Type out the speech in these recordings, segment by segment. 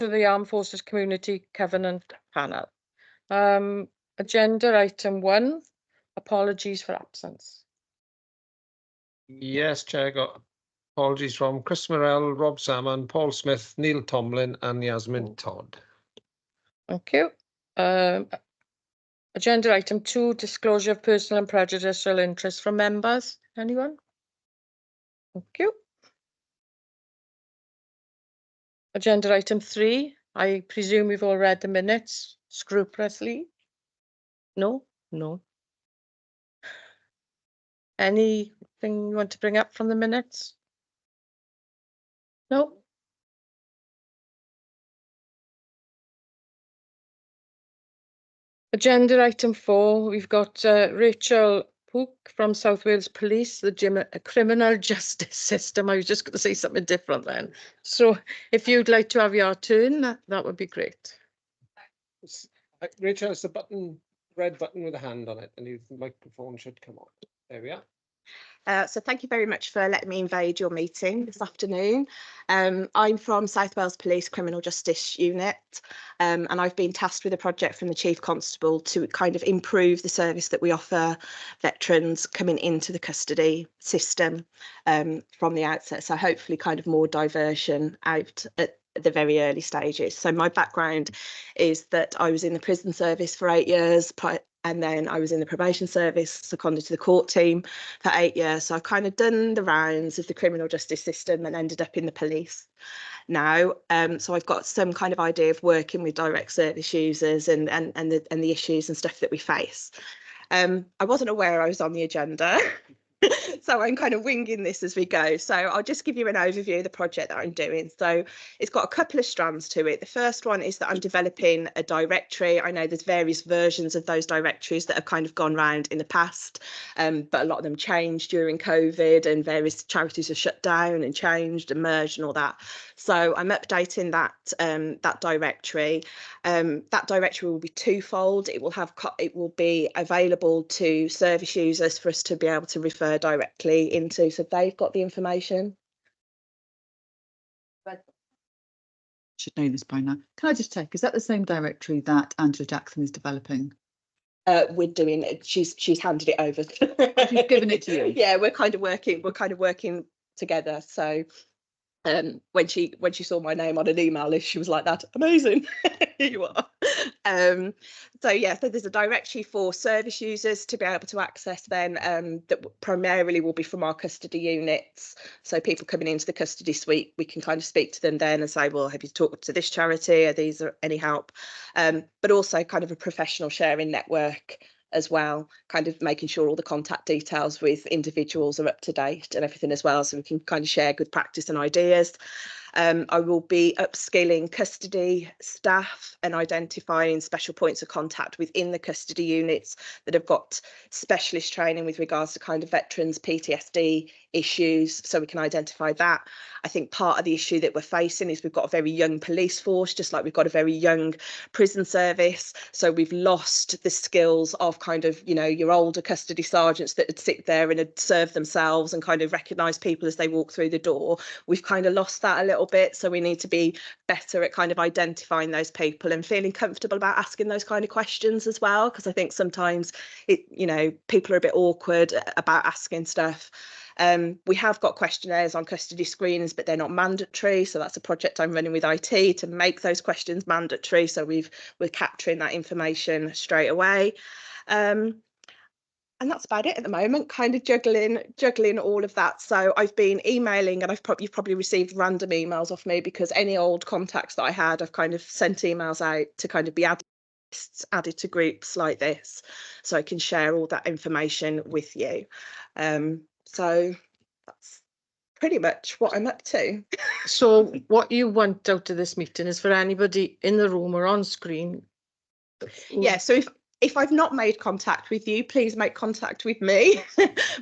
to the Armed Forces Community Covenant Panel. Agenda item 1, apologies for absence. Yes, Chair, got apologies from Chris Morrell, Rob Salmon, Paul Smith, Neil Tomlin and Yasmin Todd. Thank you. Agenda item 2, disclosure of personal and prejudicial interests from members. Anyone? Thank you. Agenda item 3, I presume we've all read the minutes scrupulously. No? No. Anything you want to bring up from the minutes? No? Agenda item 4, we've got Rachel Pook from South Wales Police, the criminal justice system. I was just going to say something different then. So if you'd like to have your turn, that would be great. Rachel, it's the button, red button with a hand on it, and your microphone should come on. There we are. So thank you very much for letting me invade your meeting this afternoon. I'm from South Wales Police Criminal Justice Unit, and I've been tasked with a project from the Chief Constable to kind of improve the service that we offer veterans coming into the custody system from the outset. So hopefully kind of more diversion out at the very early stages. So my background is that I was in the prison service for 8 years, and then I was in the probation service, seconded to the court team for 8 years. So I've kind of done the rounds of the criminal justice system and ended up in the police now. So I've got some kind of idea of working with direct service users and the issues and stuff that we face. I wasn't aware I was on the agenda. So I'm kind of winging this as we go. So I'll just give you an overview of the project that I'm doing. So it's got a couple of strands to it. The first one is that I'm developing a directory. I know there's various versions of those directories that have kind of gone round in the past, but a lot of them changed during COVID, and various charities have shut down and changed and merged and all that. So I'm updating that directory. That directory will be twofold. It will be available to service users for us to be able to refer directly into, so they've got the information. Should know this by now. Can I just check, is that the same directory that Angela Jackson is developing? We're doing it. She's handed it over. She's given it to you. Yeah, we're kind of working together. So when she saw my name on an email list, she was like, "That amazing." Here you are. So there's a directory for service users to be able to access then, that primarily will be from our custody units. So people coming into the custody suite, we can kind of speak to them then and say, well, have you talked to this charity? Are these any help? But also kind of a professional sharing network as well, kind of making sure all the contact details with individuals are up to date and everything as well, so we can kind of share good practice and ideas. I will be upskilling custody staff and identifying special points of contact within the custody units that have got specialist training with regards to kind of veterans PTSD issues, so we can identify that. I think part of the issue that we're facing is we've got a very young police force, just like we've got a very young prison service. So we've lost the skills of kind of, you know, your older custody sergeants that would sit there and had served themselves and kind of recognise people as they walk through the door. We've kind of lost that a little bit. So we need to be better at kind of identifying those people and feeling comfortable about asking those kind of questions as well. Because I think sometimes people are a bit awkward about asking stuff. We have got questionnaires on custody screenings, but they're not mandatory. So that's a project I'm running with IT to make those questions mandatory. So we're capturing that information straight away. And that's about it at the moment, kind of juggling all of that. So I've been emailing, and you've probably received random emails off me, because any old contacts that I had, I've kind of sent emails out to kind of be added to groups like this, so I can share all that information with you. So that's pretty much what I'm up to. So what you want out of this meeting is for anybody in the room or on screen. Yeah, so if I've not made contact with you, please make contact with me.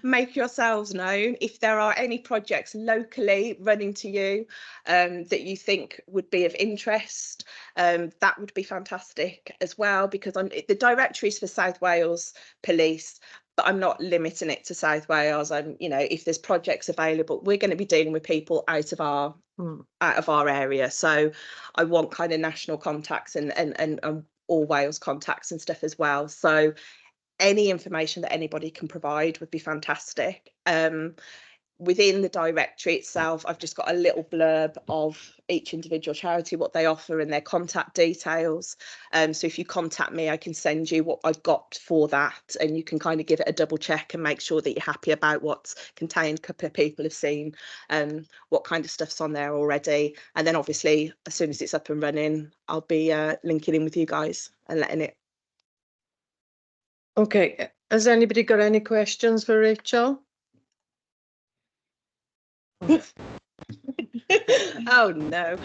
Make yourselves known. If there are any projects locally running to you that you think would be of interest, that would be fantastic as well, because the directories for South Wales Police but I'm not limiting it to South Wales. I'm, you know, if there's projects available, we're going to be dealing with people out of our area. So I want kind of national contacts and all Wales contacts and stuff as well. So any information that anybody can provide would be fantastic. Within the directory itself, I've just got a little blurb of each individual charity, what they offer and their contact details. So if you contact me, I can send you what I've got for that, and you can kind of give it a double check and make sure that you're happy about what's contained. A couple of people have seen what kind of stuff's on there already. And then obviously, as soon as it's up and running, I'll be linking in with you guys and letting it. Okay, has anybody got any questions for Rachel? Oh no.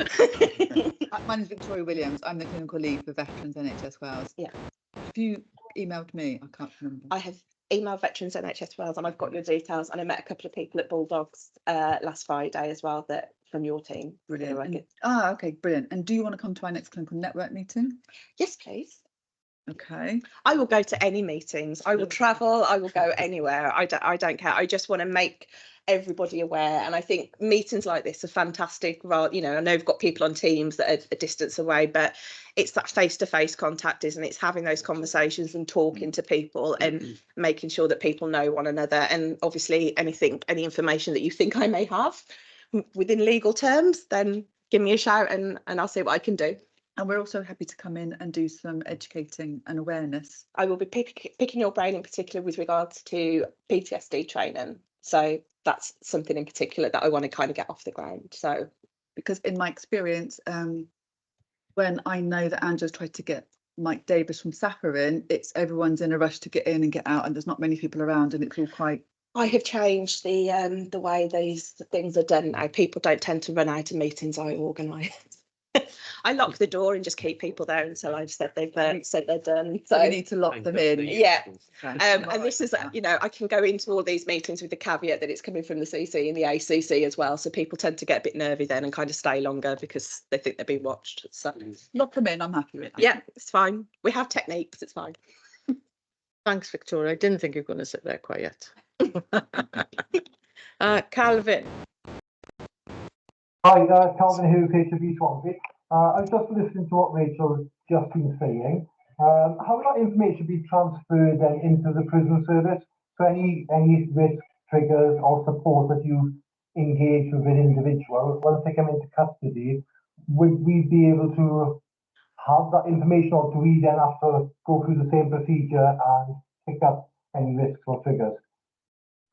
My name is Victoria Williams. I'm the clinical lead for Veterans NHS Wales. Yeah. Have you emailed me? I can't remember. I have emailed Veterans NHS Wales, and I've got your details, and I met a couple of people at Bulldogs last Friday as well, that from your team. Brilliant. Okay, brilliant. And do you want to come to our next clinical network meeting? Yes, please. Okay. I will go to any meetings. I will travel. I will go anywhere. I don't care. I just want to make everybody aware. And I think meetings like this are fantastic. You know, I know we've got people on Teams that are a distance away, but it's that face-to-face contact, isn't it? It's having those conversations and talking to people and making sure that people know one another. And obviously any information that you think I may have within legal terms, then give me a shout and I'll see what I can do. And we're also happy to come in and do some educating and awareness. I will be picking your brain in particular with regards to PTSD training. So that's something in particular that I want to kind of get off the ground. So, because in my experience, when I know that Angela's tried to get Mike Davis from SAPA in, it's everyone's in a rush to get in and get out, and there's not many people around, and it's all quite. I have changed the way these things are done now. People don't tend to run out of meetings I organise. I lock the door and just keep people there until I've said said they're done. So we need to lock them in. Yeah. Okay. And this is, you know, I can go into all these meetings with the caveat that it's coming from the CC and the ACC as well. So people tend to get a bit nervy then and kind of stay longer because they think they're being watched. So lock them in. I'm happy with that. Yeah, it's fine. We have techniques. It's fine. Thanks, Victoria. I didn't think you were going to sit there quiet. Calvin. Hi, Calvin Hugh, KTV Swansea. I was just listening to what Rachel's just been saying. How will that information be transferred then into the prison service? So any risk triggers or support that you engage with an individual, once they come into custody, would we be able to have that information, or do we then have to go through the same procedure and pick up any risks or triggers?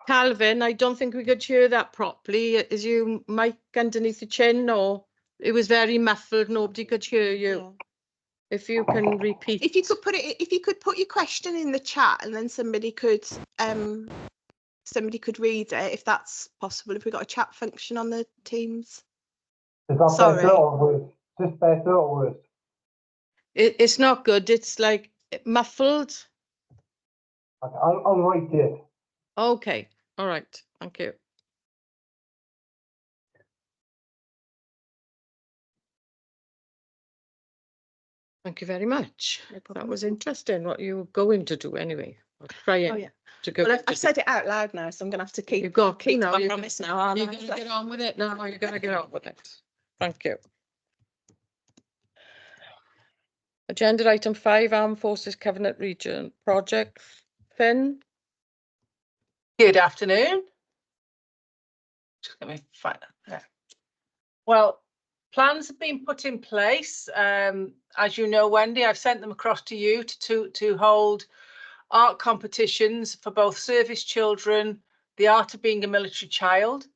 Calvin, I don't think we could hear that properly. Is you mic underneath the chin, or it was very muffled, nobody could hear you? Yeah. If you can repeat. If you could put your question in the chat, and then somebody could read it, if that's possible, if we've got a chat function on the Teams. Is that better or worse? Just better or worse? It's not good. It's like muffled. Okay, I'll write it. Okay. All right. Thank you. Thank you very much. No problem. That was interesting what you were going to do anyway. Or trying to go. Well, I've said it out loud now, so I'm going to have to keep my promise now, aren't I? You're going to get on with it now. You're going to get on with it. Thank you. Agenda item 5, Armed Forces Covenant Region Project. Finn. Good afternoon. Just let me find that there. Well, plans have been put in place. As you know, Wendy, I've sent them across to you to hold art competitions for both service children, the art of being a military child,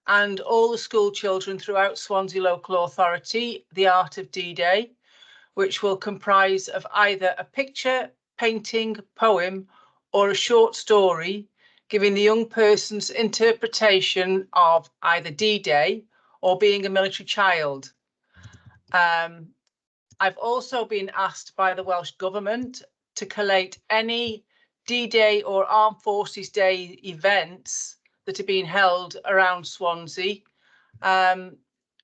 and all the school children throughout Swansea Local Authority, the art of D-Day, which will comprise of either a picture, painting, poem, or a short story, giving the young person's interpretation of either D-Day or being a military child. I've also been asked by the Welsh Government to collate any D-Day or Armed Forces Day events that are being held around Swansea,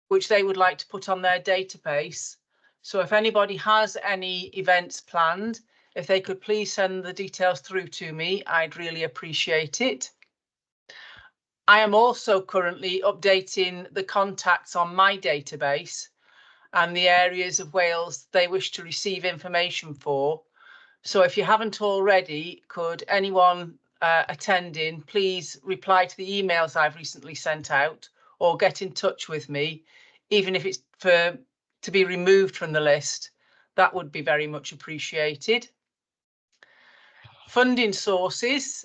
which they would like to put on their database. So if anybody has any events planned, If they could please send the details through to me, I'd really appreciate it. I am also currently updating the contacts on my database and the areas of Wales they wish to receive information for. So if you haven't already, could anyone attending please reply to the emails I've recently sent out or get in touch with me, even if it's to be removed from the list. That would be very much appreciated. Funding sources.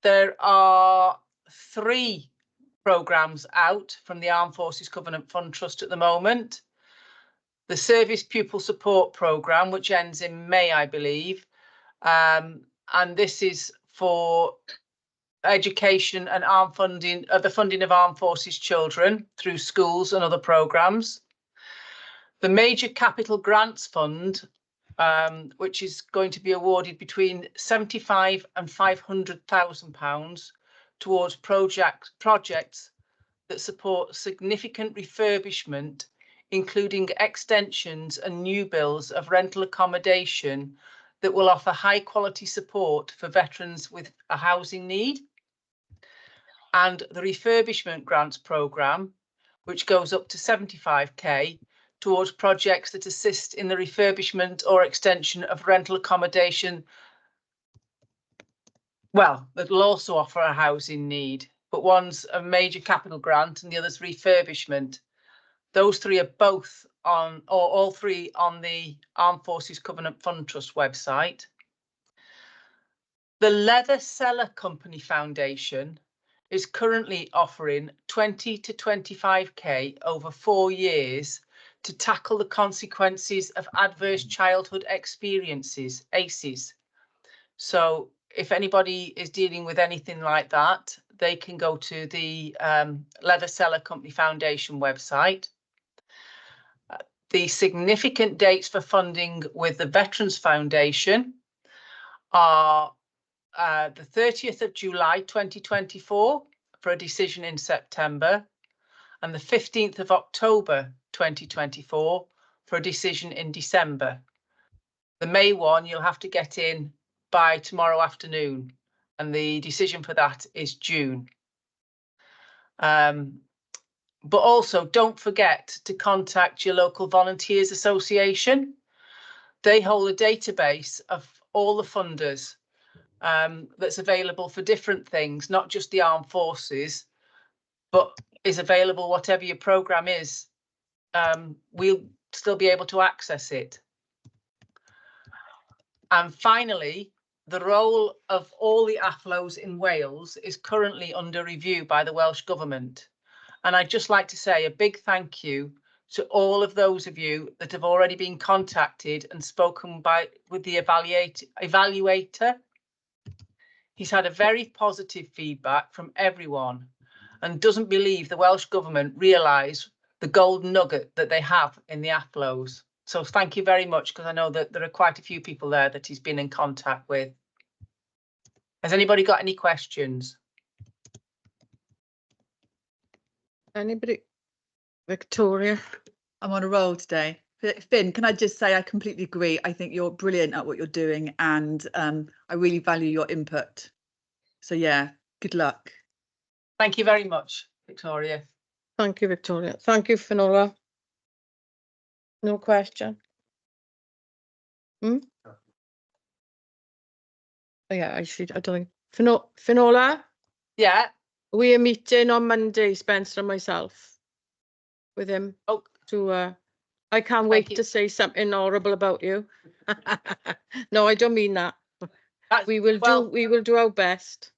There are 3 programmes out from the Armed Forces Covenant Fund Trust at the moment. The Service Pupil Support Programme, which ends in May, I believe. And this is for education and the funding of armed forces children through schools and other programmes. The Major Capital Grants Fund, which is going to be awarded between £75,000 and £500,000 towards projects that support significant refurbishment, including extensions and new builds of rental accommodation that will offer high quality support for veterans with a housing need. And the refurbishment grants programme, which goes up to 75k towards projects that assist in the refurbishment or extension of rental accommodation, well, that will also offer a housing need, but one's a major capital grant and the other's refurbishment. Those 3 are both on, or all 3 on the Armed Forces Covenant Fund Trust website. The Leather Seller Company Foundation is currently offering 20 to 25k over 4 years to tackle the consequences of adverse childhood experiences, ACEs. So if anybody is dealing with anything like that, they can go to the Leather Seller Company Foundation website. The significant dates for funding with the Veterans Foundation are the 30th of July 2024 for a decision in September, and the 15th of October 2024 for a decision in December. The May one you'll have to get in by tomorrow afternoon, and the decision for that is June. But also don't forget to contact your local Volunteers Association. They hold a database of all the funders that's available for different things, not just the armed forces, but is available whatever your programme is. We'll still be able to access it. And finally, the role of all the AFLOs in Wales is currently under review by the Welsh Government. And I'd just like to say a big thank you to all of those of you that have already been contacted and spoken with the evaluator. He's had a very positive feedback from everyone and doesn't believe the Welsh Government realise the golden nugget that they have in the AFLOs. So thank you very much, because I know that there are quite a few people there that he's been in contact with. Has anybody got any questions? Anybody? Victoria? I'm on a roll today. Finn, can I just say I completely agree. I think you're brilliant at what you're doing, and I really value your input. So yeah, good luck. Thank you very much, Victoria. Thank you, Victoria. Thank you, Finola. No question? Oh, yeah, I don't think. Finola? Yeah. We are meeting on Monday, Spencer and myself, with him. Oh, to I can't wait to say something horrible about you. No, I don't mean that. We will do our best.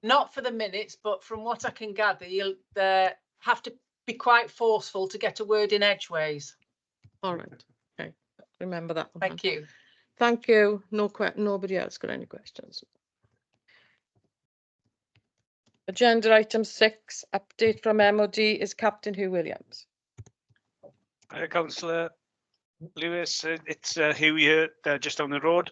Not for the minutes, but from what I can gather, you'll have to be quite forceful to get a word in edgeways. All right. Okay. Remember that one. Thank you. Thank you. Nobody else got any questions. Agenda item 6, update from MOD, is Captain Hugh Williams. Hi, Councillor Lewis. It's Hugh here, just down the road.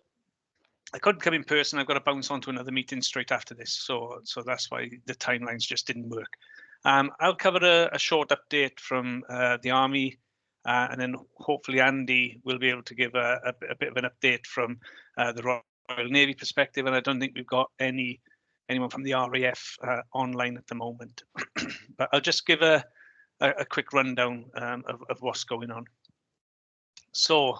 I couldn't come in person. I've got to bounce onto another meeting straight after this, so that's why the timelines just didn't work. I'll cover a short update from the Army and then hopefully Andy will be able to give a bit of an update from the Royal Navy perspective. And I don't think we've got anyone from the RAF online at the moment. But I'll just give a quick rundown of what's going on. So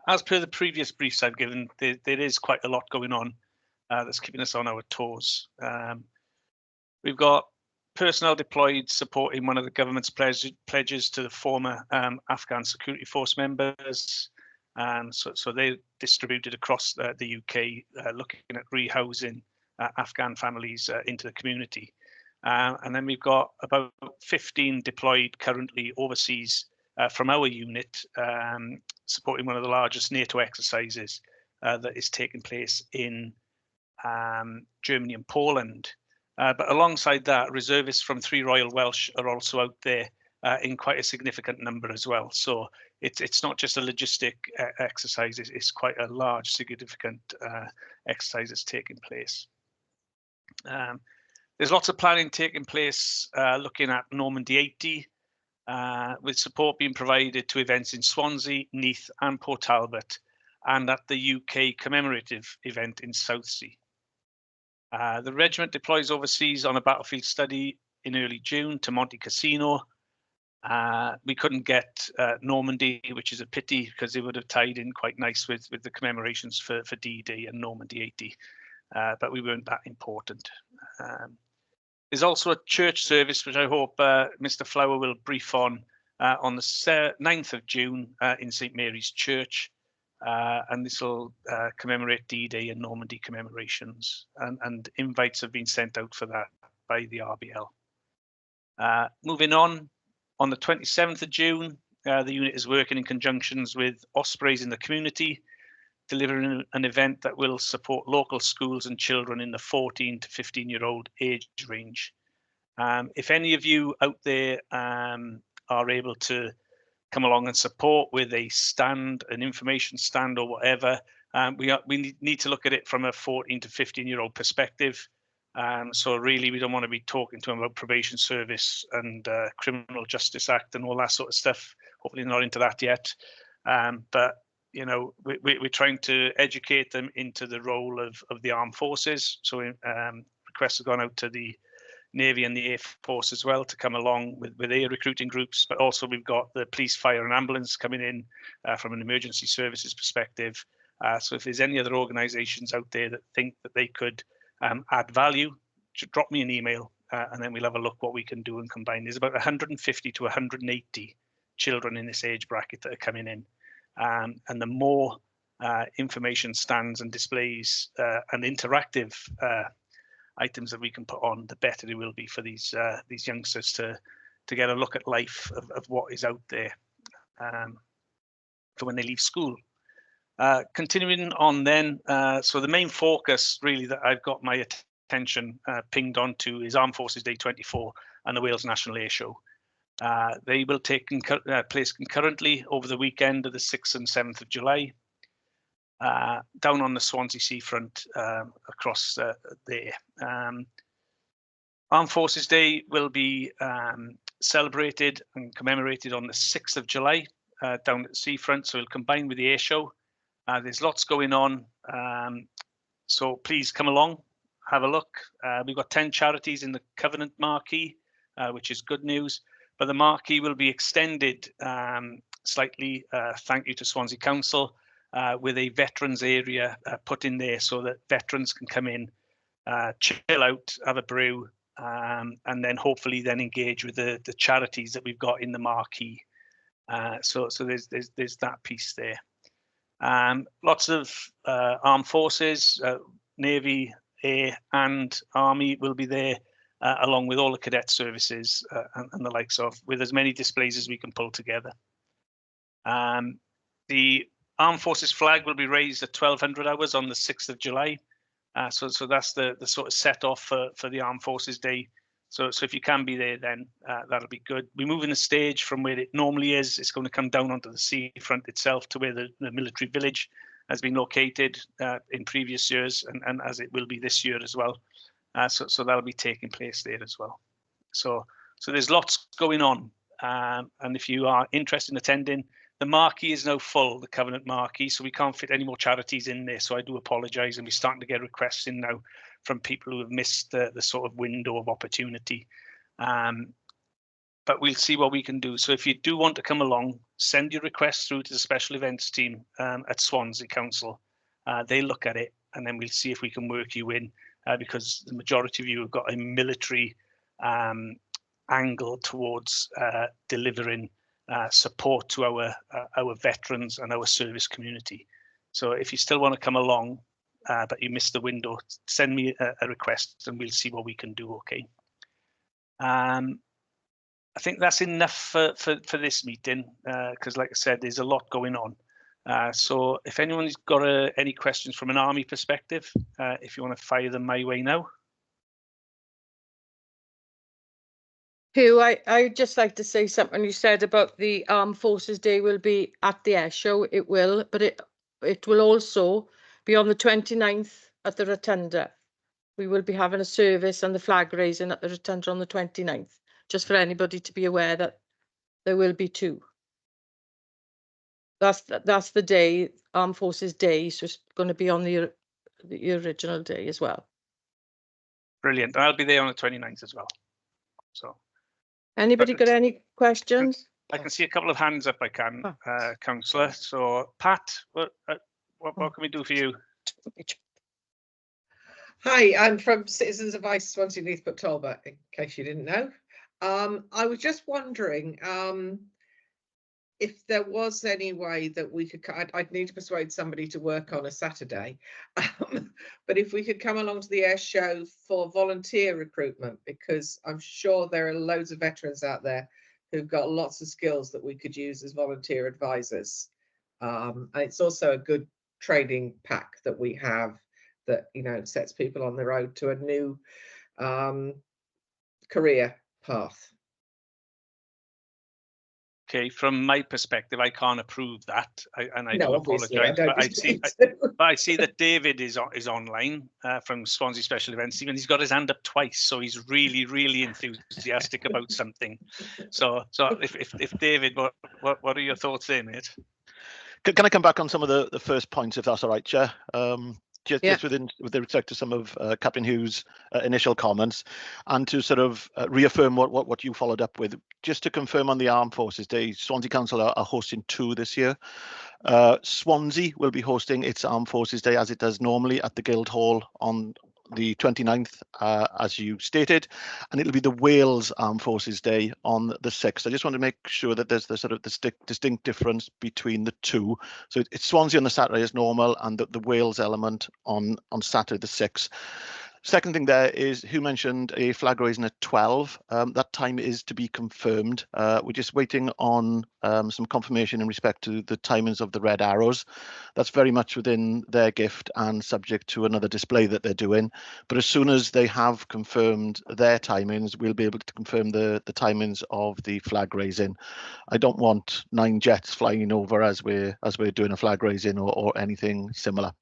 as per the previous briefs I've given, there is quite a lot going on that's keeping us on our toes. We've got personnel deployed supporting one of the government's pledges to the former Afghan security force members. So they're distributed across the UK, looking at rehousing Afghan families into the community. And then we've got about 15 deployed currently overseas from our unit, supporting one of the largest NATO exercises that is taking place in Germany and Poland. But alongside that, reservists from 3 Royal Welsh are also out there in quite a significant number as well. So it's not just a logistic exercise, it's quite a large, significant exercise that's taking place. There's lots of planning taking place looking at Normandy 80, with support being provided to events in Swansea, Neath and Port Talbot, and at the UK commemorative event in Southsea. The regiment deploys overseas on a battlefield study in early June to Monte Cassino. We couldn't get Normandy, which is a pity because it would have tied in quite nice with the commemorations for D-Day and Normandy 80, but we weren't that important. There's also a church service, which I hope Mr. Flower will brief on the 9th of June in St. Mary's Church. And this will commemorate D-Day and Normandy commemorations, and invites have been sent out for that by the RBL. Moving on the 27th of June, the unit is working in conjunctions with Ospreys in the community, delivering an event that will support local schools and children in the 14 to 15-year-old age range. If any of you out there are able to come along and support with a stand, an information stand or whatever, we need to look at it from a 14 to 15-year-old perspective. So really, we don't want to be talking to them about probation service and Criminal Justice Act and all that sort of stuff. Hopefully not into that yet. But you know, we're trying to educate them into the role of the armed forces. So requests have gone out to the Navy and the Air Force as well to come along with their recruiting groups, but also we've got the police, fire and ambulance coming in from an emergency services perspective. So if there's any other organisations out there that think that they could add value, drop me an email and then we'll have a look what we can do and combine. There's about 150 to 180 children in this age bracket that are coming in. And the more information stands and displays and interactive items that we can put on, the better it will be for these youngsters to get a look at life of what is out there for when they leave school. Continuing on then, so the main focus really that I've got my attention pinged onto is Armed Forces Day 24 and the Wales National Air Show. They will take place concurrently over the weekend of the 6th and 7th of July, down on the Swansea seafront across there. Armed Forces Day will be celebrated and commemorated on the 6th of July down at the seafront, so it'll combine with the air show. There's lots going on, so please come along, have a look. We've got 10 charities in the Covenant marquee, which is good news. But the marquee will be extended slightly, thank you to Swansea Council, with a veterans area put in there so that veterans can come in, chill out, have a brew, and then hopefully then engage with the charities that we've got in the marquee. So there's that piece there. Lots of armed forces, Navy, Air and Army will be there, along with all the cadet services and the likes of, with as many displays as we can pull together. The Armed Forces flag will be raised at 1200 hours on the 6th of July. So that's the sort of set off for the Armed Forces Day. So if you can be there, then that'll be good. We're moving the stage from where it normally is. It's going to come down onto the seafront itself to where the military village has been located in previous years, and as it will be this year as well. So that'll be taking place there as well. So there's lots going on. And if you are interested in attending, the marquee is now full, the Covenant marquee, so we can't fit any more charities in there. So I do apologise, and we're starting to get requests in now from people who have missed the sort of window of opportunity. But we'll see what we can do. So if you do want to come along, send your request through to the special events team at Swansea Council. They look at it, and then we'll see if we can work you in, because the majority of you have got a military angle towards delivering support to our veterans and our service community. So if you still want to come along, but you missed the window, send me a request and we'll see what we can do. Okay. I think that's enough for this meeting, because like I said, there's a lot going on. So if anyone's got any questions from an army perspective, if you want to fire them my way now. Hugh, I'd just like to say something you said about the Armed Forces Day will be at the air show. It will, but it will also be on the 29th at the Rotunda. We will be having a service and the flag raising at the Rotunda on the 29th, just for anybody to be aware that there will be two. That's the day, Armed Forces Day, so it's going to be on the original day as well. Brilliant. I'll be there on the 29th as well. So. Anybody got any questions? I can see a couple of hands up. I can, Councillor. So, Pat, what can we do for you? Hi, I'm from Citizens Advice Swansea Neathport Talbot, in case you didn't know. I was just wondering if there was any way that we could, I'd need to persuade somebody to work on a Saturday, but if we could come along to the air show for volunteer recruitment, because I'm sure there are loads of veterans out there who've got lots of skills that we could use as volunteer advisors. And it's also a good training pack that we have that, you know, sets people on the road to a new career path. Okay, from my perspective, I can't approve that, and I do apologise. But I see that David is online from Swansea Special Events Team, and he's got his hand up twice, so he's really, really enthusiastic about something. So if David, what are your thoughts there, mate? Can I come back on some of the first points, if that's all right, Chair? Just with respect to some of Captain Hughes' initial comments, and to sort of reaffirm what you followed up with. Just to confirm on the Armed Forces Day, Swansea Council are hosting two this year. Swansea will be hosting its Armed Forces Day as it does normally at the Guildhall on the 29th, as you stated, and it'll be the Wales Armed Forces Day on the 6th. I just want to make sure that there's the sort of distinct difference between the two. So it's Swansea on the Saturday as normal, and the Wales element on Saturday the 6th. Second thing there is, who mentioned a flag raising at 12. That time is to be confirmed. We're just waiting on some confirmation in respect to the timings of the red arrows. That's very much within their gift and subject to another display that they're doing. But as soon as they have confirmed their timings, we'll be able to confirm the timings of the flag raising. I don't want 9 jets flying over as we're doing a flag raising or anything similar.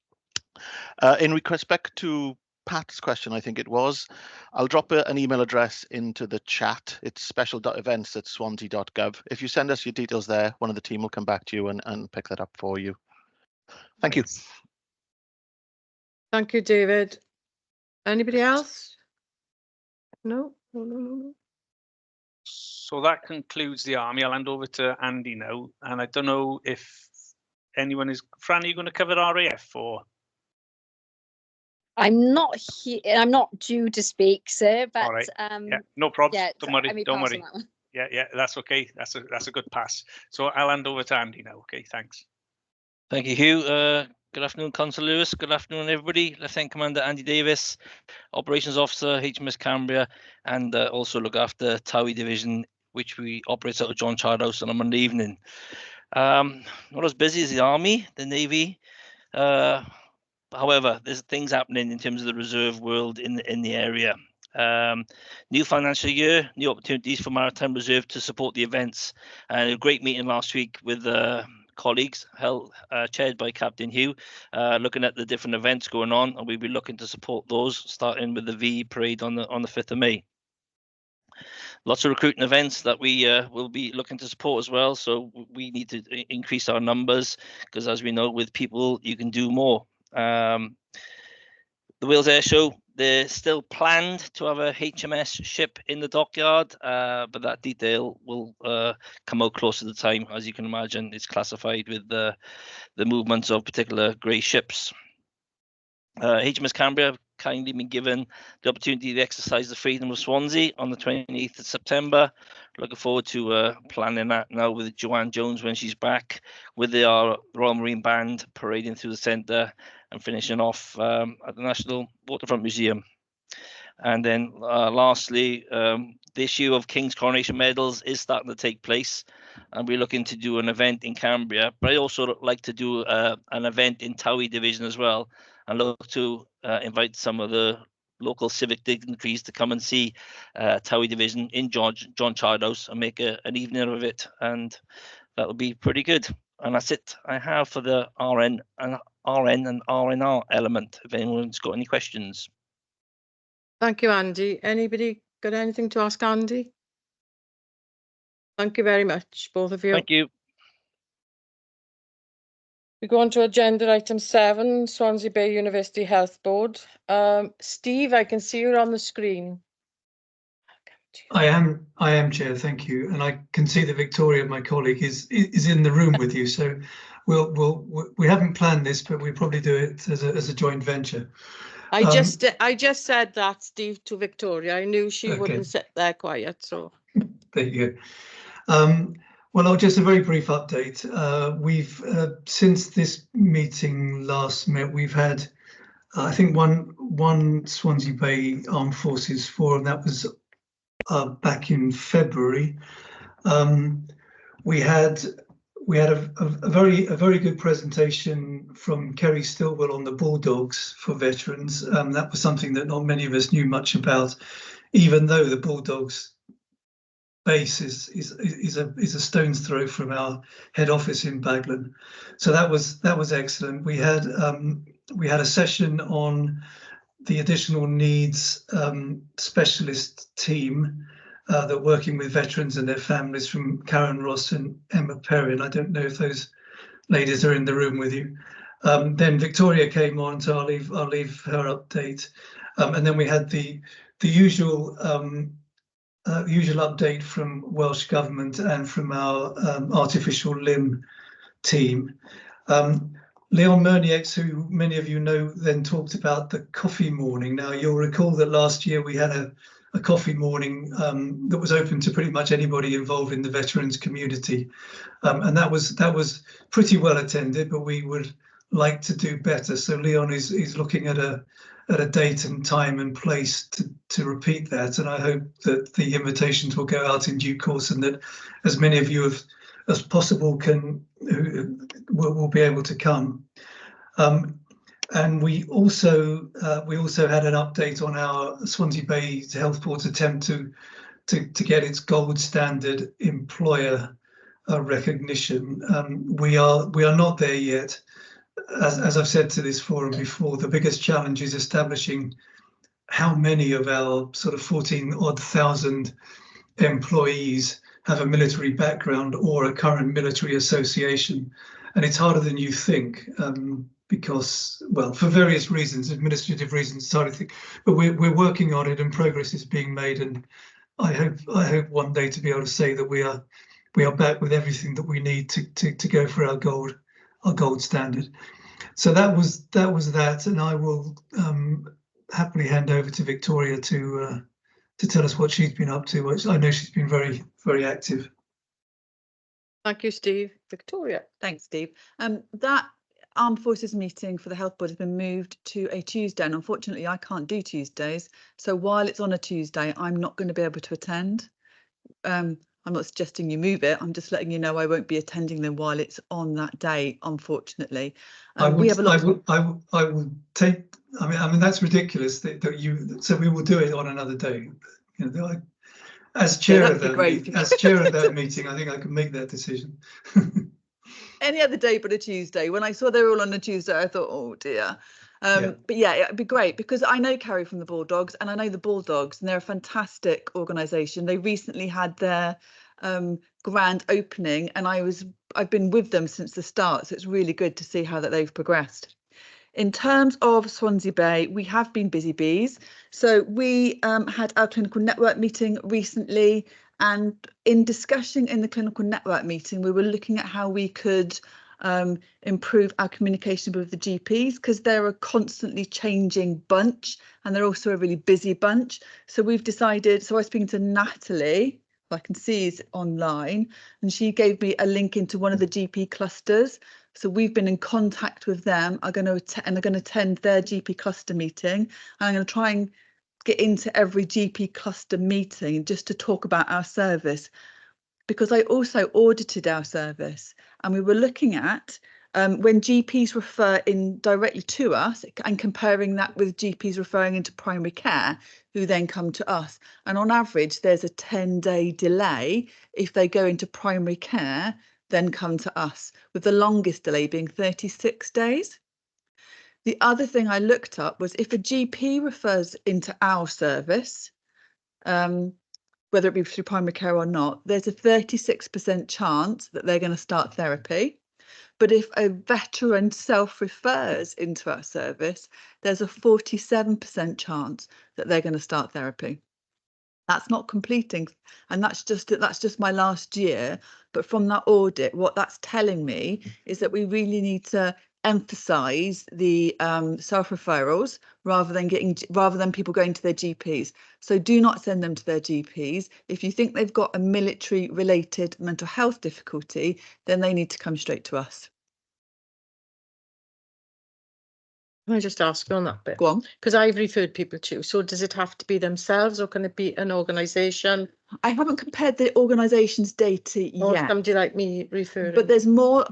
In respect to Pat's question, I think it was, I'll drop an email address into the chat. It's special.events@swansea.gov. If you send us your details there, one of the team will come back to you and pick that up for you. Thank you. Thank you, David. Anybody else? No. So that concludes the army. I'll hand over to Andy now, and I don't know if anyone is. Fran, are you going to cover RAF or? I'm not here. I'm not due to speak, sir. But all right. Yeah, no problems. Yeah, don't worry. Don't worry. Yeah, that's okay. That's a good pass. So I'll hand over to Andy now. Okay, thanks. Thank you, Hugh. Good afternoon, Councillor Lewis. Good afternoon, everybody. Lieutenant Commander Andy Davis, Operations Officer, HMS Cambria, and also look after Towie Division, which we operate out of John Chard House on a Monday evening. Not as busy as the Army, the Navy. However, there's things happening in terms of the reserve world in the area. New financial year, new opportunities for Maritime Reserve to support the events. A great meeting last week with colleagues held chaired by Captain Hugh, looking at the different events going on, and we'll be looking to support those, starting with the VE parade on the 5th of May. lots of recruiting events that we will be looking to support as well. So we need to increase our numbers, because as we know, with people, you can do more. The Wales Air Show, they're still planned to have a HMS ship in the dockyard, but that detail will come out closer to the time. As you can imagine, it's classified with the movements of particular grey ships. HMS Cambria have kindly been given the opportunity to exercise the freedom of Swansea on the 28th of September. Looking forward to planning that now with Joanne Jones when she's back, with our Royal Marine Band parading through the centre and finishing off at the National Waterfront Museum. And then lastly, the issue of King's Coronation Medals is starting to take place, and we're looking to do an event in Cambria, but I also like to do an event in Towie Division as well, and look to invite some of the local civic dignitaries to come and see Towie Division in John Chard House and make an evening of it, and that will be pretty good. And that's it I have for the RN and RNR element, if anyone's got any questions. Thank you, Andy. Anybody got anything to ask Andy? Thank you very much, both of you. Thank you. We go on to agenda item 7, Swansea Bay University Health Board. Steve, I can see you're on the screen. I am Chair, thank you, and I can see that Victoria, my colleague, is in the room with you. So we haven't planned this, but we probably do it as a joint venture. I just said that, Steve, to Victoria. I knew she wouldn't sit there quiet, so. There you go. Well, just a very brief update. We've since this meeting last met, we've had I think one Swansea Bay Armed Forces forum. That was back in February. We had a very good presentation from Kerry Stilwell on the Bulldogs for veterans. That was something that not many of us knew much about, even though the Bulldogs base is a stone's throw from our head office in Baglan. So that was excellent. We had a session on the additional needs specialist team that working with veterans and their families, from Karen Ross and Emma Perrin. I don't know if those ladies are in the room with you. Then Victoria came on, so I'll leave her update. And then we had the usual update from Welsh Government and from our artificial limb team. Leon Murniex, who many of you know, then talked about the coffee morning. Now, you'll recall that last year we had a coffee morning that was open to pretty much anybody involved in the veterans community, and that was pretty well attended, but we would like to do better. So Leon is looking at a date and time and place to repeat that, and I hope that the invitations will go out in due course, and that as many of you as possible will be able to come. And we also had an update on our Swansea Bay Health Board's attempt to get its gold standard employer recognition. We are not there yet. As I've said to this forum before, the biggest challenge is establishing how many of our sort of 14,000 employees have a military background or a current military association, and it's harder than you think. Because, well, for various reasons, administrative reasons, sorry, but we're working on it, and progress is being made. And I hope one day to be able to say that we are back with everything that we need to go for our gold standard. So that was that, and I will happily hand over to Victoria to tell us what she's been up to. Which I know she's been very, very active. Thank you, Steve. Victoria. Thanks, Steve. That Armed Forces meeting for the Health Board has been moved to a Tuesday, and unfortunately I can't do Tuesdays. So while it's on a Tuesday, I'm not going to be able to attend. I'm not suggesting you move it. I'm just letting you know I won't be attending them while it's on that day, unfortunately. We have a lot. I will take. I mean that's ridiculous that you. So we will do it on another day. You know, as chair of that meeting, I think I can make that decision. Any other day but a Tuesday. When I saw they were all on a Tuesday, I thought, oh dear. But yeah, it'd be great because I know Carrie from the Bulldogs and I know the Bulldogs, and they're a fantastic organisation. They recently had their grand opening, and I've been with them since the start, so it's really good to see how that they've progressed. In terms of Swansea Bay, we have been busy bees. So we had our clinical network meeting recently, and in discussing in the clinical network meeting, we were looking at how we could improve our communication with the GPs, because they're a constantly changing bunch and they're also a really busy bunch. So we've decided, so I was speaking to Natalie, who I can see is online, and she gave me a link into one of the GP clusters. So we've been in contact with them. Are going to attend their GP cluster meeting. And I'm going to try and get into every GP cluster meeting just to talk about our service, because I also audited our service, and we were looking at when GPs refer in directly to us and comparing that with GPs referring into primary care, who then come to us. And on average, there's a 10-day delay if they go into primary care, then come to us, with the longest delay being 36 days. The other thing I looked up was if a GP refers into our service, whether it be through primary care or not, there's a 36% chance that they're going to start therapy. But if a veteran self-refers into our service, there's a 47% chance that they're going to start therapy. That's not completing, and that's just my last year. But from that audit, what that's telling me is that we really need to emphasize the self-referrals rather than people going to their GPs. So do not send them to their GPs. If you think they've got a military related mental health difficulty, then they need to come straight to us. Can I just ask you on that bit? Go on. Because I've referred people to you. So does it have to be themselves, or can it be an organisation? I haven't compared the organisation's data Or yet. somebody like me referring? But there's more,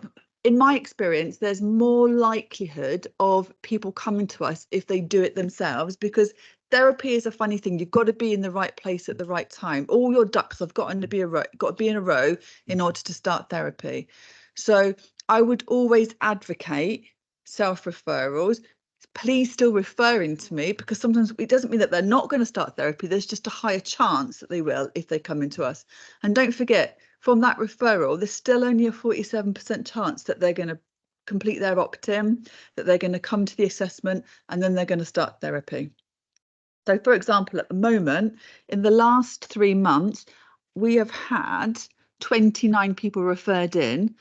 in my experience, there's more likelihood of people coming to us if they do it themselves, because therapy is a funny thing. You've got to be in the right place at the right time. All your ducks have got to be in a row in order to start therapy. So I would always advocate self-referrals. Please still referring to me, because sometimes it doesn't mean that they're not going to start therapy. There's just a higher chance that they will if they come into us. And don't forget, from that referral, there's still only a 47% chance that they're going to complete their opt-in, that they're going to come to the assessment, and then they're going to start therapy. So, for example, at the moment, in the last 3 months, we have had 29 people referred in.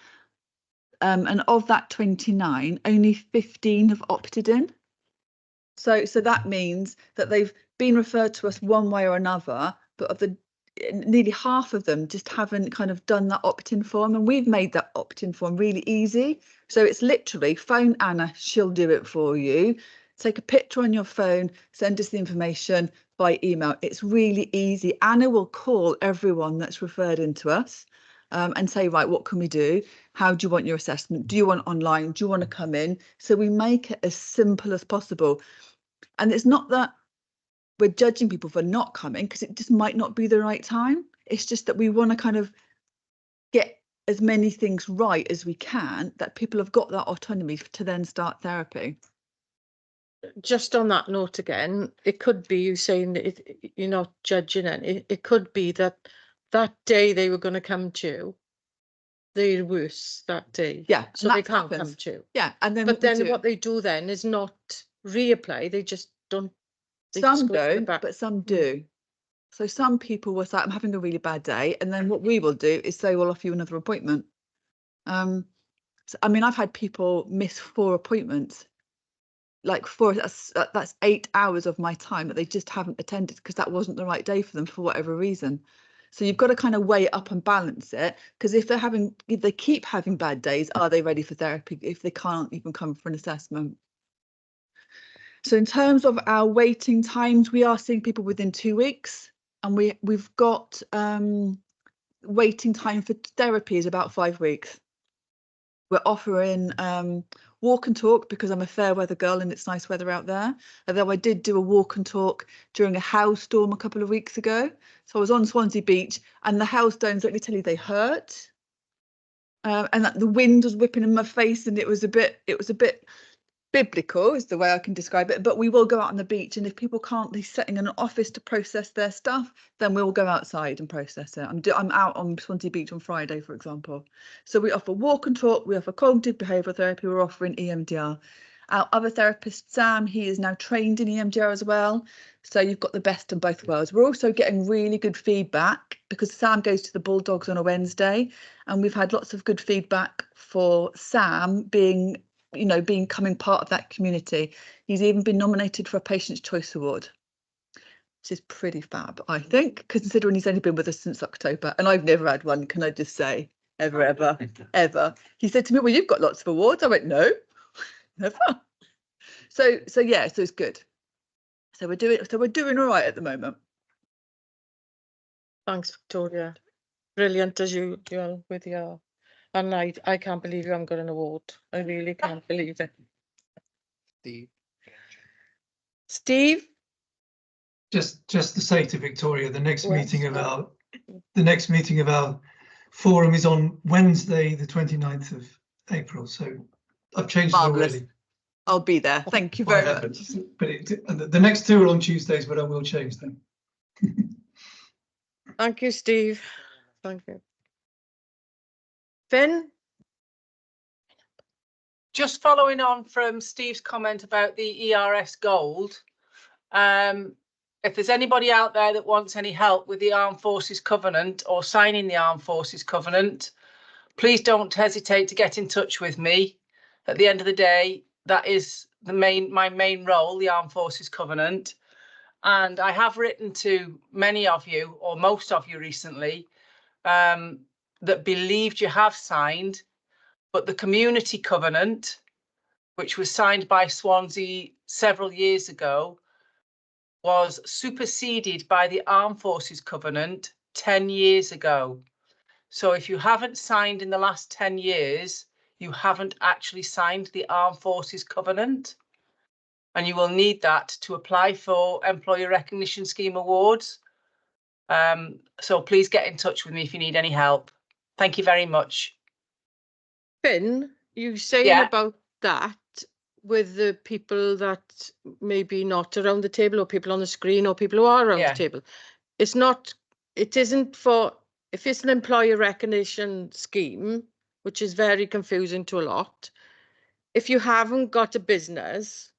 And of that 29, only 15 have opted in. So that means that they've been referred to us one way or another, but of the nearly half of them just haven't kind of done that opt-in form, and we've made that opt-in form really easy. So it's literally phone Anna, she'll do it for you. Take a picture on your phone, send us the information by email. It's really easy. Anna will call everyone that's referred into us and say, right, what can we do? How do you want your assessment? Do you want online? Do you want to come in? So we make it as simple as possible. And it's not that we're judging people for not coming, because it just might not be the right time. It's just that we want to kind of get as many things right as we can, that people have got that autonomy to then start therapy. Just on that note again, it could be you saying that you're not judging it. It could be that day they were going to come to you, they're worse that day. Yeah, so they can't come to you. Yeah, and then but then what they do then is not reapply. They just don't. Some don't, but some do. So some people will say, I'm having a really bad day, and then what we will do is say, we'll offer you another appointment. So, I mean, I've had people miss 4 appointments, like 4, that's 8 hours of my time that they just haven't attended because that wasn't the right day for them for whatever reason. So you've got to kind of weigh it up and balance it, because if they keep having bad days, are they ready for therapy if they can't even come for an assessment? So in terms of our waiting times, we are seeing people within 2 weeks, and we've got waiting time for therapy is about 5 weeks. We're offering walk and talk because I'm a fair weather girl and it's nice weather out there. Although I did do a walk and talk during a hailstorm a couple of weeks ago. So I was on Swansea Beach, and the hailstones, let me tell you, they hurt. And that the wind was whipping in my face, and it was a bit biblical is the way I can describe it, but we will go out on the beach, and if people can't be sitting in an office to process their stuff, then we'll go outside and process it. I'm out on Swansea Beach on Friday, for example. So we offer walk and talk, we offer cognitive behavioural therapy, we're offering EMDR. Our other therapist, Sam, he is now trained in EMDR as well. So you've got the best of both worlds. We're also getting really good feedback because Sam goes to the Bulldogs on a Wednesday, and we've had lots of good feedback for Sam being coming part of that community. He's even been nominated for a Patient's Choice Award, which is pretty fab, I think, considering he's only been with us since October, and I've never had one, can I just say, ever. He said to me, well, you've got lots of awards. I went, no, never. So yeah, so it's good. So we're doing all right at the moment. Thanks, Victoria. Brilliant as you with your, and I can't believe you haven't got an award. I really can't believe it. Steve? Just to say to Victoria, the next Yes. meeting of our forum is on Wednesday, the 29th of April. So I've changed Marvellous. it already. I'll be there. Thank you I very haven't, much. but the next two are on Tuesdays, but I will change them. Thank you, Steve. Thank you. Finn? Just following on from Steve's comment about the ERS Gold, if there's anybody out there that wants any help with the Armed Forces Covenant or signing the Armed Forces Covenant, please don't hesitate to get in touch with me. At the end of the day, that is my main role, the Armed Forces Covenant. And I have written to many of you, or most of you recently, that believed you have signed, but the Community Covenant, which was signed by Swansea several years ago, was superseded by the Armed Forces Covenant 10 years ago. So if you haven't signed in the last 10 years, you haven't actually signed the Armed Forces Covenant. And you will need that to apply for Employer Recognition Scheme awards. So please get in touch with me if you need any help. Thank you very much. Finn, you saying about that with the people that maybe not around the table, or people on the screen, or people who are around the table. It isn't for, if it's an employer recognition scheme, which is very confusing to a lot, if you haven't got a business,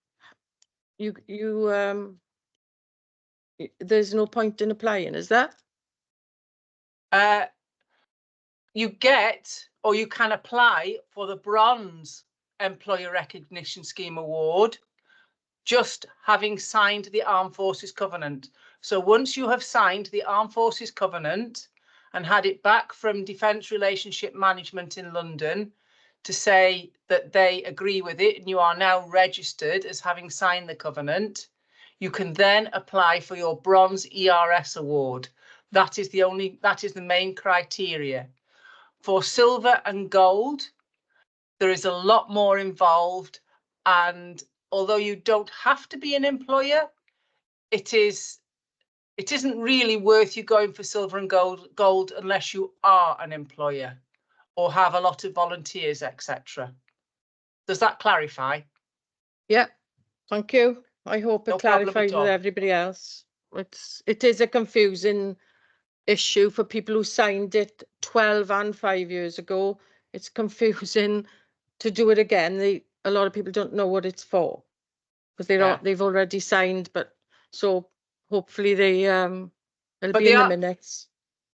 there's no point in applying, is there? You get, or you can apply for the Bronze Employer Recognition Scheme Award, just having signed the Armed Forces Covenant. So once you have signed the Armed Forces Covenant and had it back from Defence Relationship Management in London to say that they agree with it and you are now registered as having signed the covenant, you can then apply for your Bronze ERS award. That is the main criteria. For silver and gold, there is a lot more involved, and although you don't have to be an employer, it isn't really worth you going for silver and gold unless you are an employer or have a lot of volunteers, etc. Does that clarify? Yeah, thank you. I hope it clarifies with everybody else. It is a confusing issue for people who signed it 12 and 5 years ago. It's confusing to do it again. A lot of people don't know what it's for because they've already signed, but so hopefully it'll be in the minutes.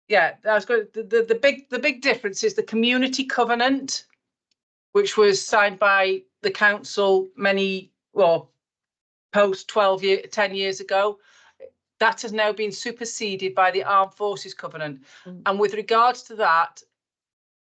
Yeah, that's good. The big difference is the Community Covenant, which was signed by the council post 10 years ago. That has now been superseded by the Armed Forces Covenant. And with regards to that,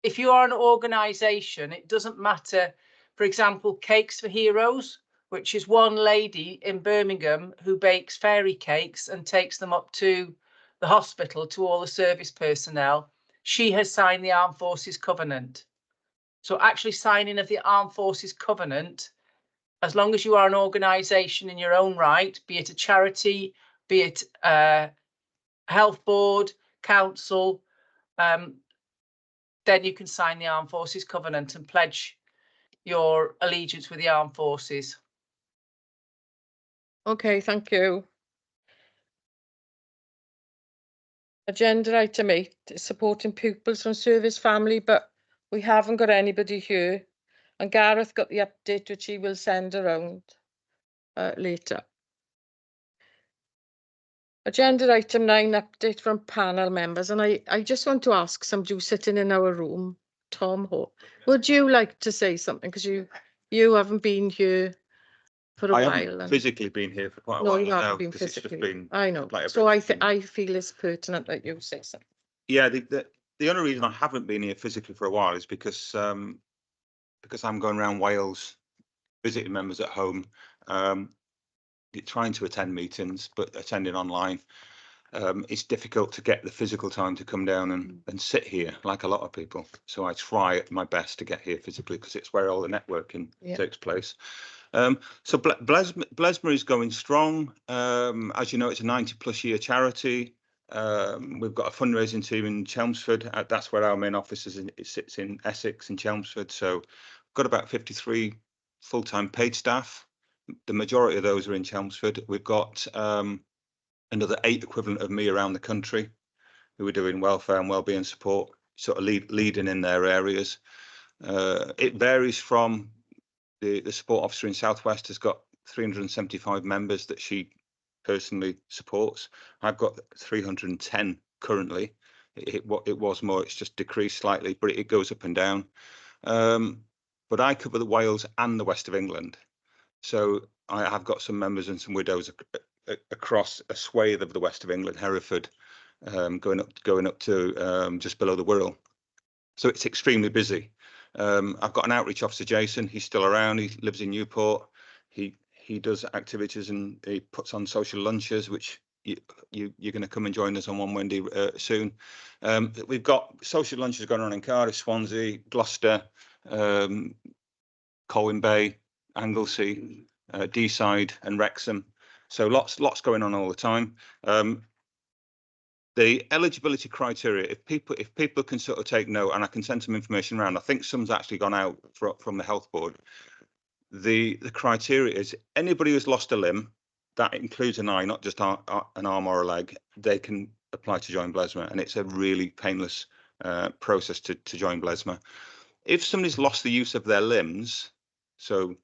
if you are an organisation, it doesn't matter. For example, Cakes for Heroes, which is one lady in Birmingham who bakes fairy cakes and takes them up to the hospital to all the service personnel. She has signed the Armed Forces Covenant. So actually signing of the Armed Forces Covenant, as long as you are an organisation in your own right, be it a charity, be it a health board, council, then you can sign the Armed Forces Covenant and pledge your allegiance with the armed forces. Okay, thank you. Agenda item 8 is supporting pupils from service family, but we haven't got anybody here. And Gareth got the update, which he will send around later. Agenda item 9, update from panel members. And I just want to ask somebody who's sitting in our room, Tom Ho, would you like to say something? Because you haven't been here for a I while. haven't and- physically been here for quite a No, while you haven't now, been 'cause it's just physically. been I know. like a So bit- I feel it's pertinent that you say something. Yeah, the only reason I haven't been here physically for a while is because I'm going around Wales visiting members at home, trying to attend meetings, but attending online. It's difficult to get the physical time to come down and sit here like a lot of people. So I try my best to get here physically because it's where all the networking takes place. So Blesma is going strong. As you know, it's a 90+ year charity. We've got a fundraising team in Chelmsford. That's where our main office is. It sits in Essex and Chelmsford. So we've got about 53 full-time paid staff. The majority of those are in Chelmsford. We've got another 8 equivalent of me around the country who are doing welfare and wellbeing support, sort of leading in their areas. It varies from the support officer in Southwest has got 375 members that she personally supports. I've got 310 currently. It was more, it's just decreased slightly, but it goes up and down. But I cover the Wales and the west of England. So I have got some members and some widows across a swathe of the west of England, Hereford, going up to just below the Wirral. So it's extremely busy. I've got an outreach officer, Jason. He's still around. He lives in Newport. He does activities and he puts on social lunches, which you're going to come and join us on one, Wendy, soon. We've got social lunches going on in Cardiff, Swansea, Gloucester, Colwyn Bay, Anglesey, Deeside, and Wrexham. So lots going on all the time. The eligibility criteria, if people can sort of take note, and I can send some information around. I think some's actually gone out from the health board. The criteria is anybody who's lost a limb, that includes an eye, not just an arm or a leg, they can apply to join Blesma, and it's a really painless process to join Blesma. If somebody's lost the use of their limbs, so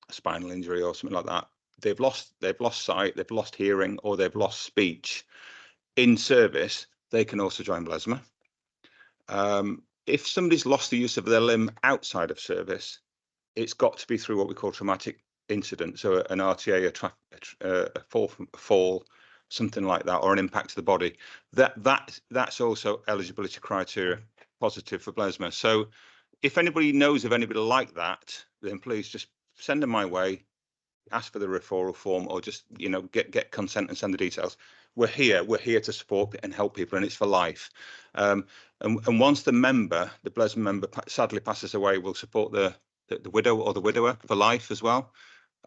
a spinal injury or something like that, they've lost sight, they've lost hearing, or they've lost speech in service, they can also join Blesma. If somebody's lost the use of their limb outside of service, it's got to be through what we call traumatic incident, so an RTA, a fall, something like that, or an impact to the body. That's also eligibility criteria positive for Blesma. So if anybody knows of anybody like that, then please just send them my way, ask for the referral form, or just get consent and send the details. We're here to support and help people, and it's for life. And once the Blesma member sadly passes away, we'll support the widow or the widower for life as well.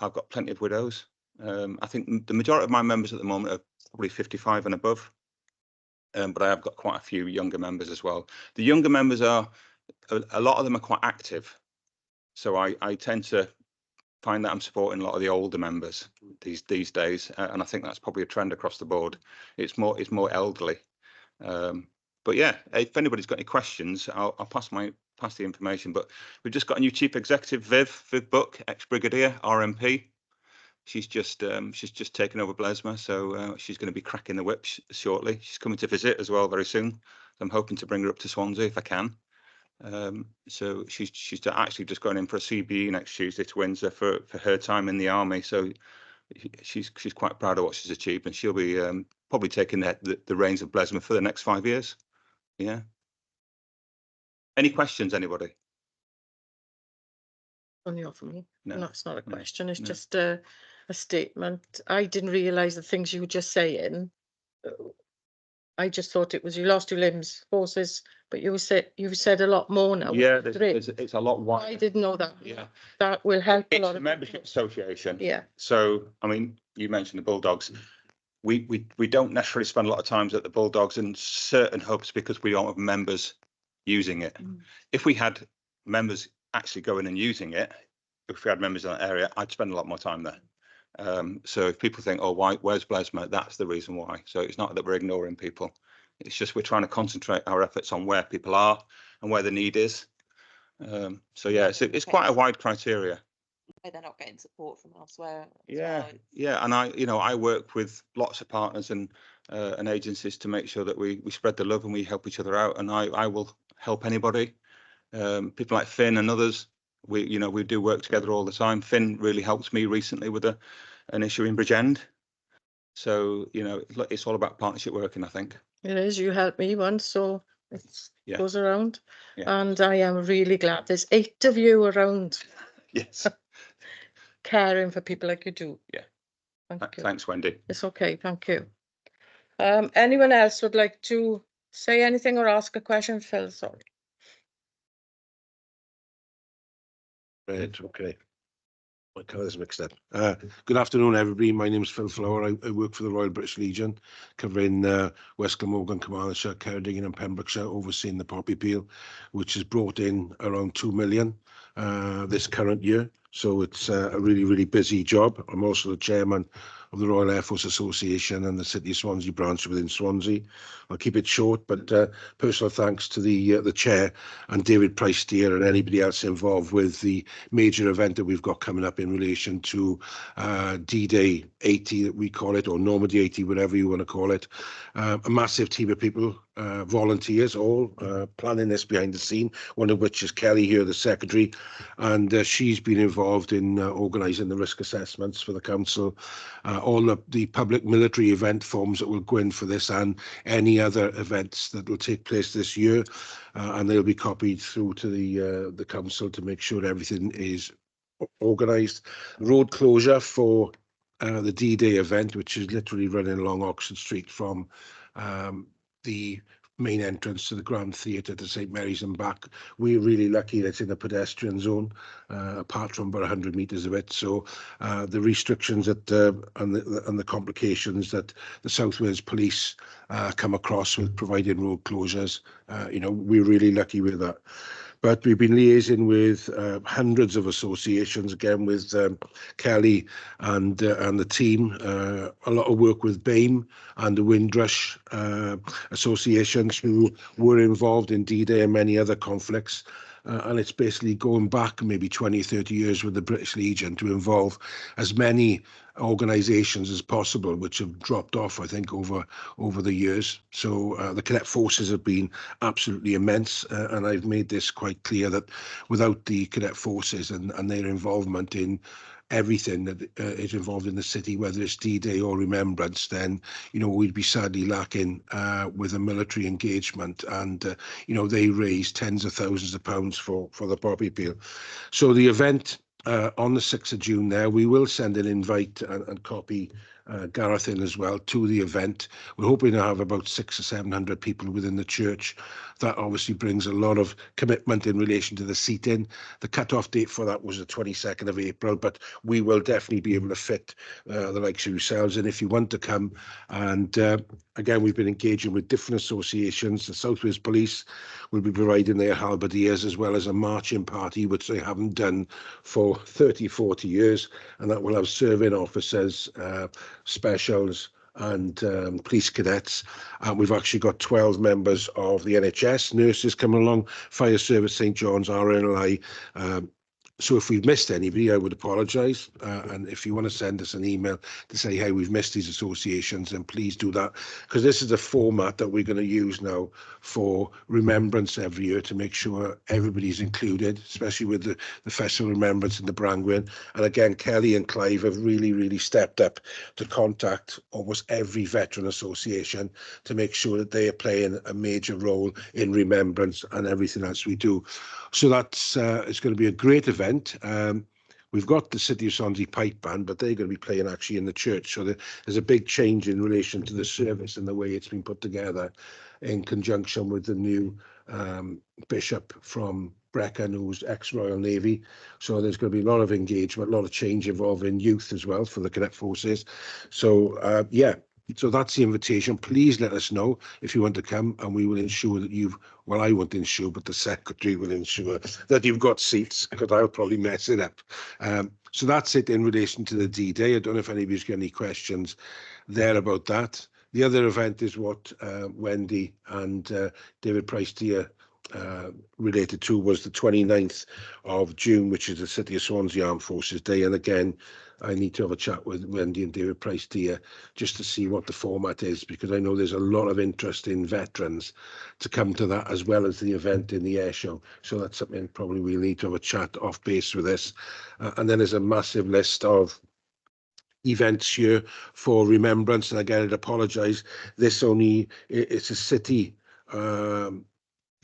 I've got plenty of widows. I think the majority of my members at the moment are probably 55 and above, but I have got quite a few younger members as well. The younger members a lot of them are quite active, so I tend to find that I'm supporting a lot of the older members these days, and I think that's probably a trend across the board. It's more elderly. But yeah, if anybody's got any questions, I'll pass the information. But we've just got a new chief executive, Viv Buck, ex-brigadier, RMP. She's just taken over Blesma, so she's going to be cracking the whip shortly. She's coming to visit as well very soon. I'm hoping to bring her up to Swansea if I can. So she's actually just going in for a CBE next Tuesday to Windsor for her time in the army. So she's quite proud of what she's achieved, and she'll be probably taking the reins of Blesma for the next 5 years. Yeah. Any questions, anybody? Only offer me. No, it's not a question. It's no. just a statement. I didn't realise the things you were just saying. I just thought it was you lost your limbs, forces, but you've said a lot more now. Yeah, it's a lot wider. I didn't know that. Yeah, that will help a lot it's a of membership association. Yeah. So I mean, you mentioned the Bulldogs. We don't necessarily spend a lot of time at the Bulldogs and certain hubs because we don't have members using it. If we had members actually going and using it, if we had members in that area, I'd spend a lot more time there. So if people think, oh, where's Blesma? That's the reason why. So it's not that we're ignoring people. It's just we're trying to concentrate our efforts on where people are and where the need is. So yeah, it's quite a wide criteria. They're not getting support from elsewhere. Yeah, yeah, and I work with lots of partners and agencies to make sure that we spread the love and we help each other out. And I will help anybody. People like Finn and others. We do work together all the time. Finn really helped me recently with an issue in Bridgend. So it's all about partnership working, I think. It is. You helped me once, so it goes around. Yeah. And I am really glad there's 8 of you around. Yes. Caring for people like you do. Yeah. Thank you. Thanks, Wendy. It's okay. Thank you. Anyone else would like to say anything or ask a question? Phil, sorry. Right, okay. My colours mixed up. Good afternoon, everybody. My name is Phil Flower. I work for the Royal British Legion, covering West Glamorgan, Carmarthenshire, Ceredigion and Pembrokeshire, overseeing the poppy peel, which has brought in around 2 million this current year. So it's a really, really busy job. I'm also the chairman of the Royal Air Force Association and the City of Swansea branch within Swansea. I'll keep it short, but personal thanks to the chair and David Price-Steer and anybody else involved with the major event that we've got coming up in relation to D-Day 80 that we call it, or Normandy 80, whatever you want to call it. A massive team of people, volunteers, all planning this behind the scene, one of which is Kelly here, the secretary, and she's been involved in organising the risk assessments for the council, all the public military event forms that will go in for this and any other events that will take place this year, and they'll be copied through to the council to make sure everything is organised. Road closure for the D-Day event, which is literally running along Oxford Street from the main entrance to the Grand Theatre to St Mary's and back. We're really lucky that it's in a pedestrian zone, apart from about 100 metres of it. So the restrictions that and the complications that the South Wales Police come across with providing road closures, we're really lucky with that. But we've been liaising with hundreds of associations, again with Kelly and the team. A lot of work with BAME and the Windrush associations who were involved in D-Day and many other conflicts. And it's basically going back maybe 20, 30 years with the British Legion to involve as many organisations as possible, which have dropped off, I think, over the years. So the cadet forces have been absolutely immense, and I've made this quite clear that without the cadet forces and their involvement in everything that is involved in the city, whether it's D-Day or Remembrance, then we'd be sadly lacking with a military engagement, and they raise tens of thousands of pounds for the poppy peel. So the event on the 6th of June there, we will send an invite and copy Gareth in as well to the event. We're hoping to have about 600 or 700 people within the church. That obviously brings a lot of commitment in relation to the seating. The cut-off date for that was the 22nd of April, but we will definitely be able to fit the likes of yourselves. And if you want to come, and again, we've been engaging with different associations. The South Wales Police will be providing their halberdiers as well as a marching party, which they haven't done for 30, 40 years. And that will have serving officers, specials and police cadets. And we've actually got 12 members of the NHS, nurses coming along, Fire Service, St John's, RNLI. So if we've missed anybody, I would apologise. And if you want to send us an email to say, hey, we've missed these associations, then please do that. Because this is the format that we're going to use now for Remembrance every year to make sure everybody's included, especially with the Festival of Remembrance and the Brangwyn. And again, Kelly and Clive have really, really stepped up to contact almost every veteran association to make sure that they are playing a major role in Remembrance and everything else we do. So that's it's going to be a great event. We've got the City of Swansea Pipe Band, but they're going to be playing actually in the church. So there's a big change in relation to the service and the way it's been put together in conjunction with the new bishop from Brecon, who's ex-Royal Navy. So there's going to be a lot of engagement, a lot of change involving youth as well for the cadet forces. So, yeah, So that's the invitation. Please let us know if you want to come, and we will ensure that well, I won't ensure, but the secretary will ensure that you've got seats, because I'll probably mess it up. So that's it in relation to the D-Day. I don't know if anybody's got any questions there about that. The other event is what Wendy and David Price-Deer related to, was the 29th of June, which is the City of Swansea Armed Forces Day. And again, I need to have a chat with Wendy and David Price-Deer just to see what the format is, because I know there's a lot of interest in veterans to come to that, as well as the event in the air show. So that's something probably we'll need to have a chat off base with this. And then there's a massive list of events here for remembrance, and again, I'd apologise, it's a city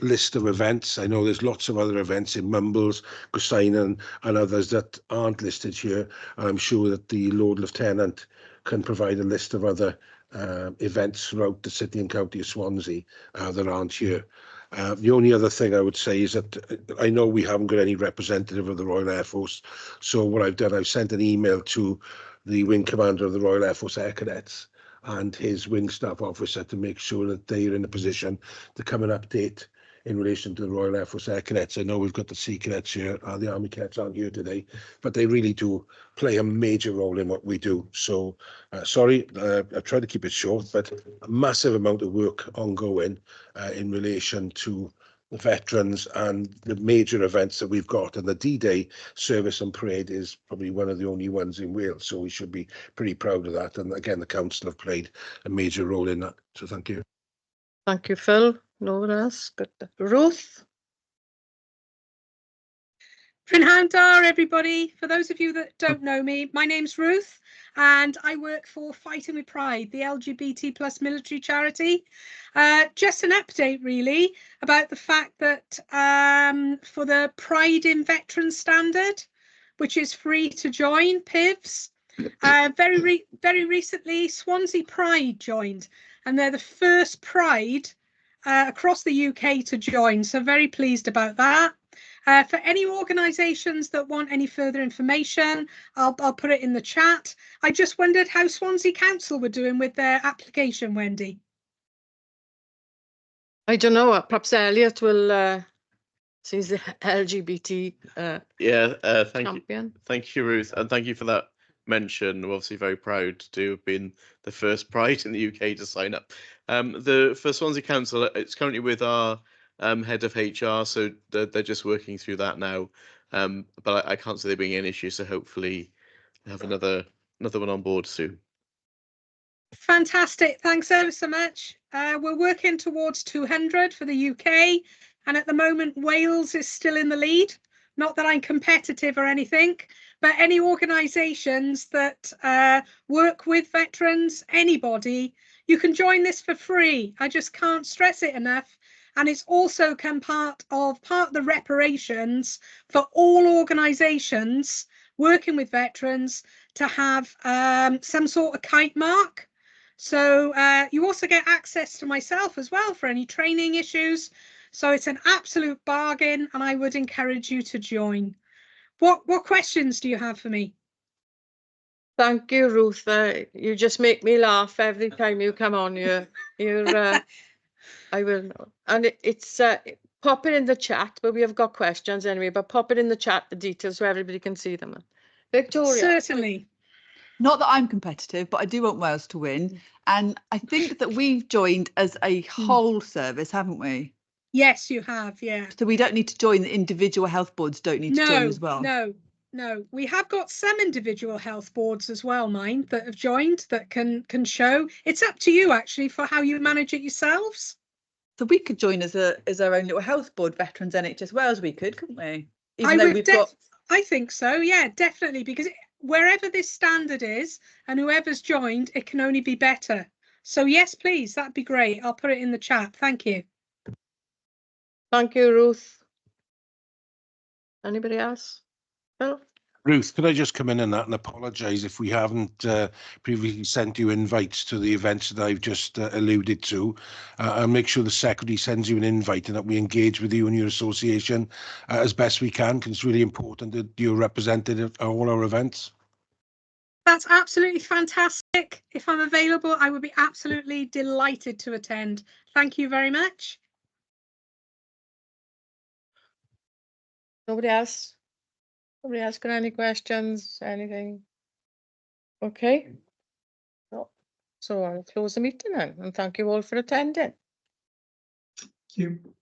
list of events. I know there's lots of other events in Mumbles, Gwasana'n and others that aren't listed here, and I'm sure that the Lord Lieutenant can provide a list of other events throughout the city and county of Swansea that aren't here. The only other thing I would say is that I know we haven't got any representative of the Royal Air Force, so what I've done, I've sent an email to the Wing Commander of the Royal Air Force Air Cadets and his Wing Staff Officer to make sure that they are in a position to come and update in relation to the Royal Air Force Air Cadets. I know we've got the Sea Cadets here, the Army Cadets aren't here today, but they really do play a major role in what we do. So, sorry, I've tried to keep it short, but a massive amount of work ongoing in relation to the veterans and the major events that we've got. And the D-Day service and parade is probably one of the only ones in Wales, so we should be pretty proud of that. And again, the council have played a major role in that. So thank you. Thank you, Phil. No one else? Good. Ruth? Prynhawn, everybody. For those of you that don't know me, my name's Ruth and I work for Fighting with Pride, the LGBT plus military charity. Just an update really about the fact that for the Pride in Veterans Standard, which is free to join, PIVs, very recently Swansea Pride joined, and they're the first Pride across the UK to join, so very pleased about that. For any organisations that want any further information, I'll put it in the chat. I just wondered how Swansea Council were doing with their application, Wendy. I don't know, perhaps Elliot will sees the LGBT champion. Thank you, Ruth, and thank you for that mention. We're obviously very proud to have been the first Pride in the UK to sign up. For Swansea Council, it's currently with our head of HR, so they're just working through that now. But I can't see there being any issue, so hopefully have another one on board soon. Fantastic, thanks ever so much. We're working towards 200 for the UK, and at the moment Wales is still in the lead. Not that I'm competitive or anything, but any organisations that work with veterans, anybody, you can join this for free. I just can't stress it enough. And it's also part of the reparations for all organisations working with veterans to have some sort of kite mark. So you also get access to myself as well for any training issues. So it's an absolute bargain, and I would encourage you to join. What questions do you have for me? Thank you, Ruth. You just make me laugh every time you come on. You're I will know. And it's pop it in the chat, but we have got questions anyway, but pop it in the chat, the details, so everybody can see them. Victoria? Certainly. Not that I'm competitive, but I do want Wales to win. And I think that we've joined as a whole service, haven't we? Yes, you have, yeah. So we don't need to join, the individual health boards don't need to join as well? No. We have got some individual health boards as well, mind, that have joined, that can show. It's up to you, actually, for how you manage it yourselves. So we could join as our own little health board, Veterans NHS Wales, we could, couldn't we? Even though we've got... I think so, yeah, definitely, because wherever this standard is and whoever's joined, it can only be better. So yes, please, that'd be great. I'll put it in the chat. Thank you. Thank you, Ruth. Anybody else? Phil? Ruth, could I just come in on that and apologise if we haven't previously sent you invites to the events that I've just alluded to, and make sure the secretary sends you an invite and that we engage with you and your association as best we can, because it's really important that you're represented at all our events. That's absolutely fantastic. If I'm available, I would be absolutely delighted to attend. Thank you very much. Nobody else? Nobody else got any questions, anything? Okay. No. So I'll close the meeting then, and thank you all for attending. Thank you.